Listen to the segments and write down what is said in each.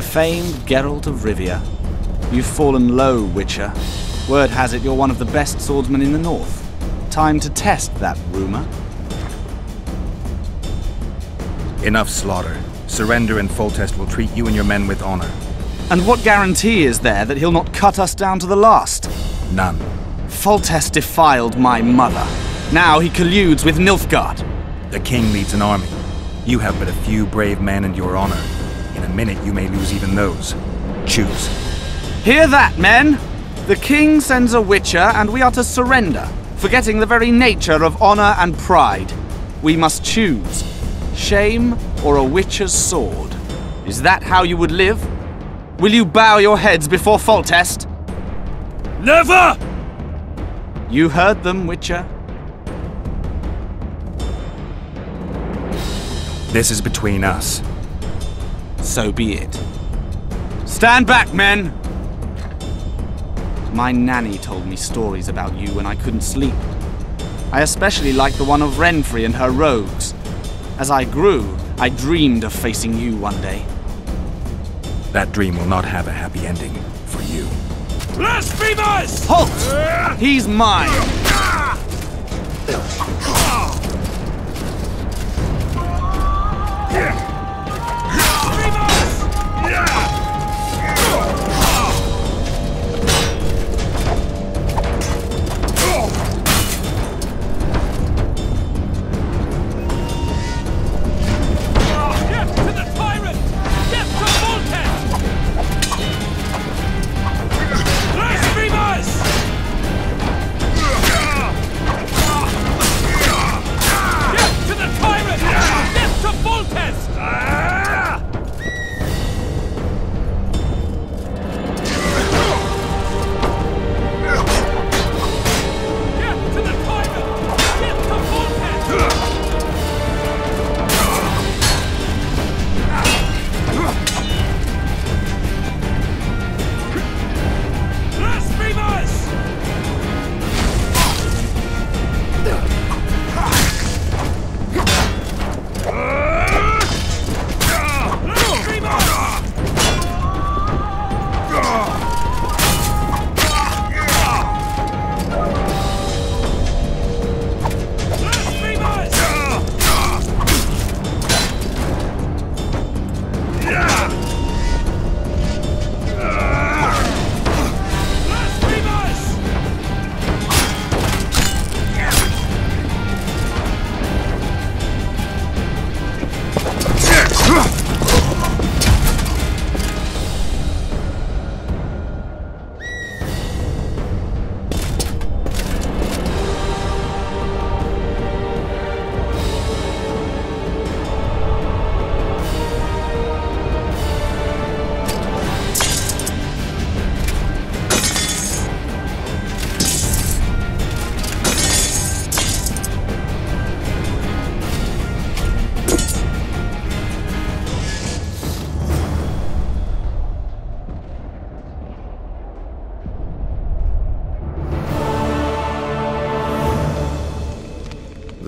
The famed Geralt of Rivia. You've fallen low, Witcher. Word has it you're one of the best swordsmen in the north. Time to test that rumor. Enough slaughter. Surrender and Foltest will treat you and your men with honor. And what guarantee is there that he'll not cut us down to the last? None. Foltest defiled my mother. Now he colludes with Nilfgaard. The king leads an army. You have but a few brave men and your honor. In a minute you may lose even those. Choose. Hear that, men! The king sends a Witcher and we are to surrender, forgetting the very nature of honor and pride. We must choose. Shame or a Witcher's sword. Is that how you would live? Will you bow your heads before Foltest? Never! You heard them, Witcher. This is between us. So be it. Stand back, men! My nanny told me stories about you when I couldn't sleep. I especially liked the one of Renfri and her rogues. As I grew, I dreamed of facing you one day. That dream will not have a happy ending for you. Blasphemous! Halt! He's mine!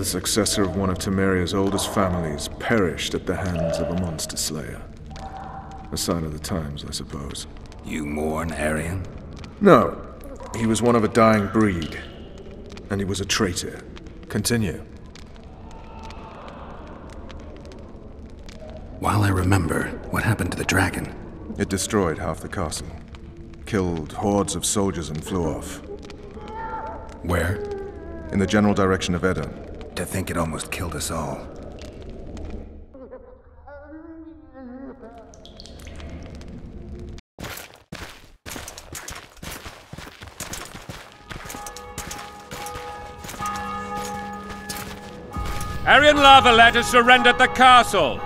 The successor of one of Temeria's oldest families perished at the hands of a monster slayer. A sign of the times, I suppose. You mourn, Aryan? No. He was one of a dying breed. And he was a traitor. Continue. While I remember, what happened to the dragon? It destroyed half the castle. Killed hordes of soldiers and flew off. Where? In the general direction of Edda. To think it almost killed us all. Aryan Lavalet has surrendered the castle.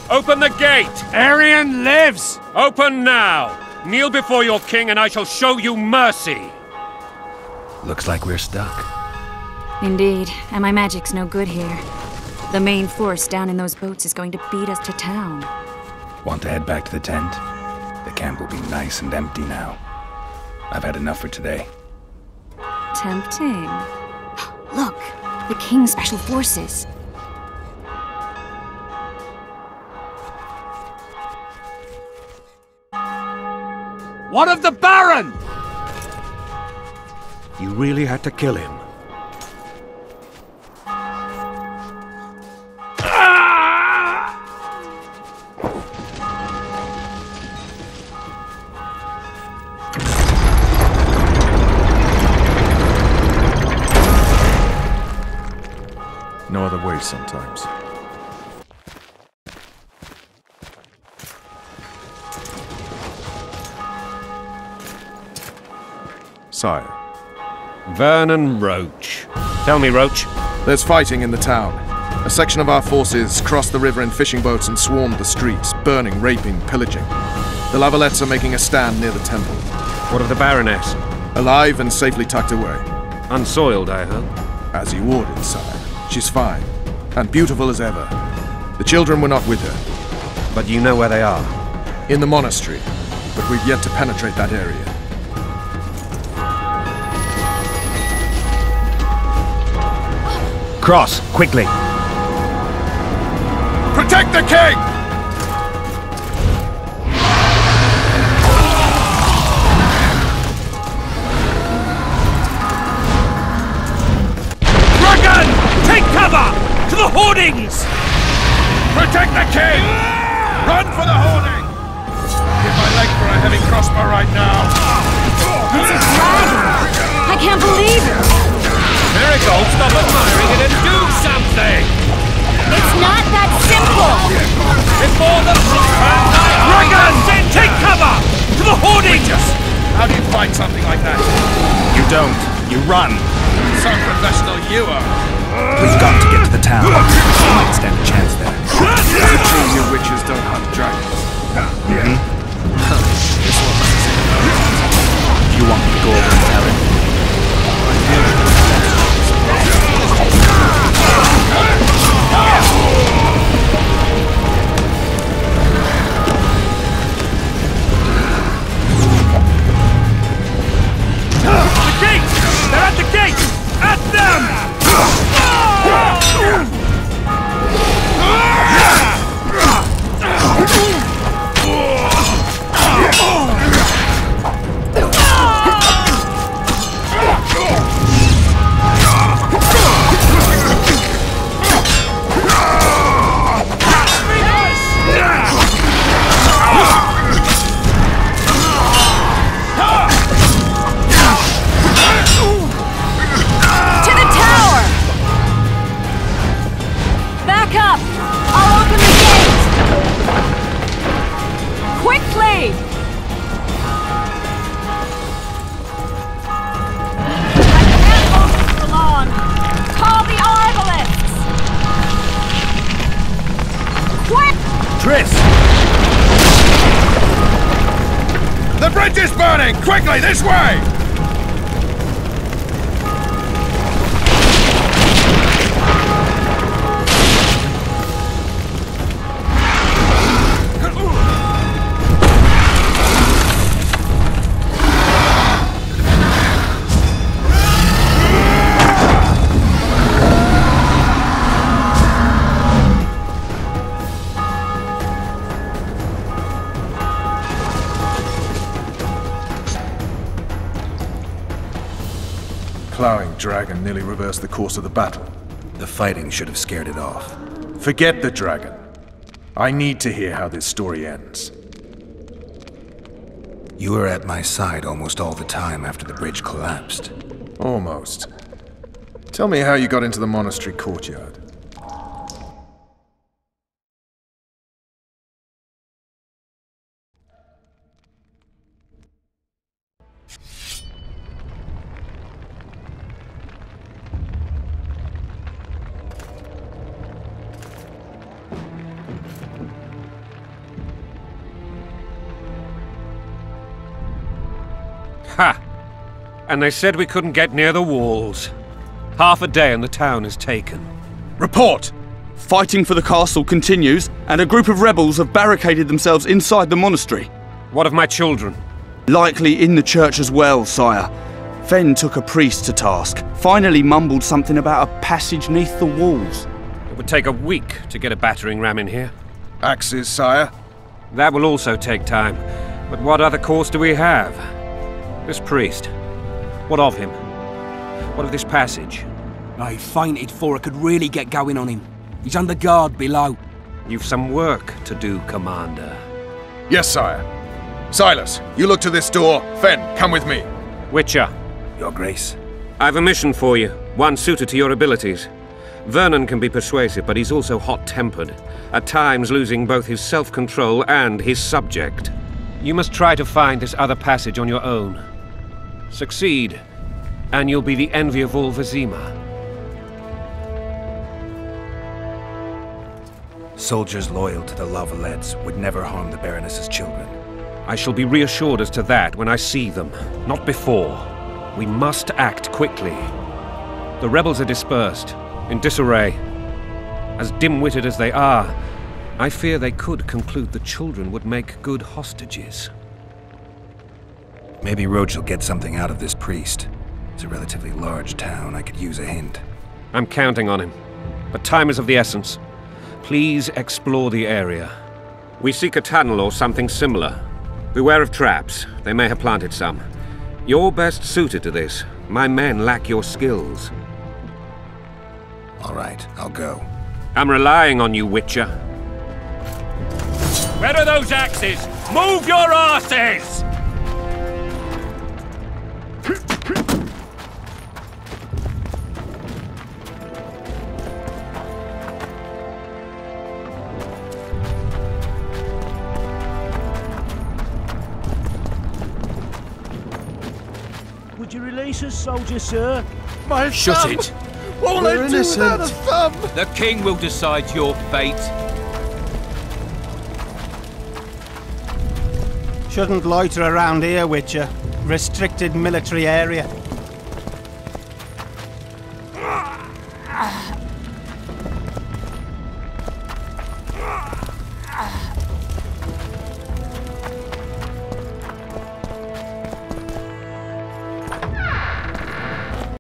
Open the gate! Aryan lives! Open now! Kneel before your king and I shall show you mercy! Looks like we're stuck. Indeed, and my magic's no good here. The main force down in those boats is going to beat us to town. Want to head back to the tent? The camp will be nice and empty now. I've had enough for today. Tempting. Look, the King's special forces. What of the Baron? You really had to kill him. No other way sometimes. Sire. Vernon Roach. Tell me, Roach. There's fighting in the town. A section of our forces crossed the river in fishing boats and swarmed the streets, burning, raping, pillaging. The Lavalettes are making a stand near the temple. What of the Baroness? Alive and safely tucked away. Unsoiled, I hope. As you ordered, sire. She's fine, and beautiful as ever. The children were not with her. But you know where they are? In the monastery, but we've yet to penetrate that area. Cross, quickly! Protect the king! Dragon! Take cover! To the hoardings! Protect the king! Run for the hoarding! Give my leg for a heavy crossbow right now! It's a dragon! I can't believe it! Marigold, stop admiring it and do something! It's not that simple! Before the Dragon! Take cover! To the hoardings! How do you fight something like that? You don't. You run. Some professional you are. We've got to get to the town. We might stand a chance there. Is it true you witches don't hunt dragons? Mm-hmm. This one must have You want me to go over and tell him? The gate! They're at the gate! At them! The bridge is burning! Quickly, this way! Plowing dragon nearly reversed the course of the battle. The fighting should have scared it off. Forget the dragon. I need to hear how this story ends. You were at my side almost all the time after the bridge collapsed. Almost. Tell me how you got into the monastery courtyard. Ha! And they said we couldn't get near the walls. Half a day and the town is taken. Report! Fighting for the castle continues, and a group of rebels have barricaded themselves inside the monastery. What of my children? Likely in the church as well, sire. Fen took a priest to task, finally mumbled something about a passage neath the walls. It would take a week to get a battering ram in here. Axes, sire? That will also take time. But what other course do we have? This priest. What of him? What of this passage? I fainted before I could really get going on him. He's under guard below. You've some work to do, Commander. Yes, sire. Silas, you look to this door. Fen, come with me. Witcher. Your Grace. I've a mission for you, one suited to your abilities. Vernon can be persuasive, but he's also hot-tempered, at times losing both his self-control and his subject. You must try to find this other passage on your own. Succeed, and you'll be the envy of all Vizima. Soldiers loyal to the Lavalets would never harm the Baroness's children. I shall be reassured as to that when I see them, not before. We must act quickly. The rebels are dispersed, in disarray. As dim-witted as they are, I fear they could conclude the children would make good hostages. Maybe Roach will get something out of this priest. It's a relatively large town. I could use a hint. I'm counting on him, but time is of the essence. Please explore the area. We seek a tunnel or something similar. Beware of traps. They may have planted some. You're best suited to this. My men lack your skills. All right, I'll go. I'm relying on you, Witcher. Where are those axes? Move your asses! Would you release us, soldier, sir? My Shut it! Won't I do without a thumb? The king will decide your fate. Shouldn't loiter around here, Witcher. Restricted military area.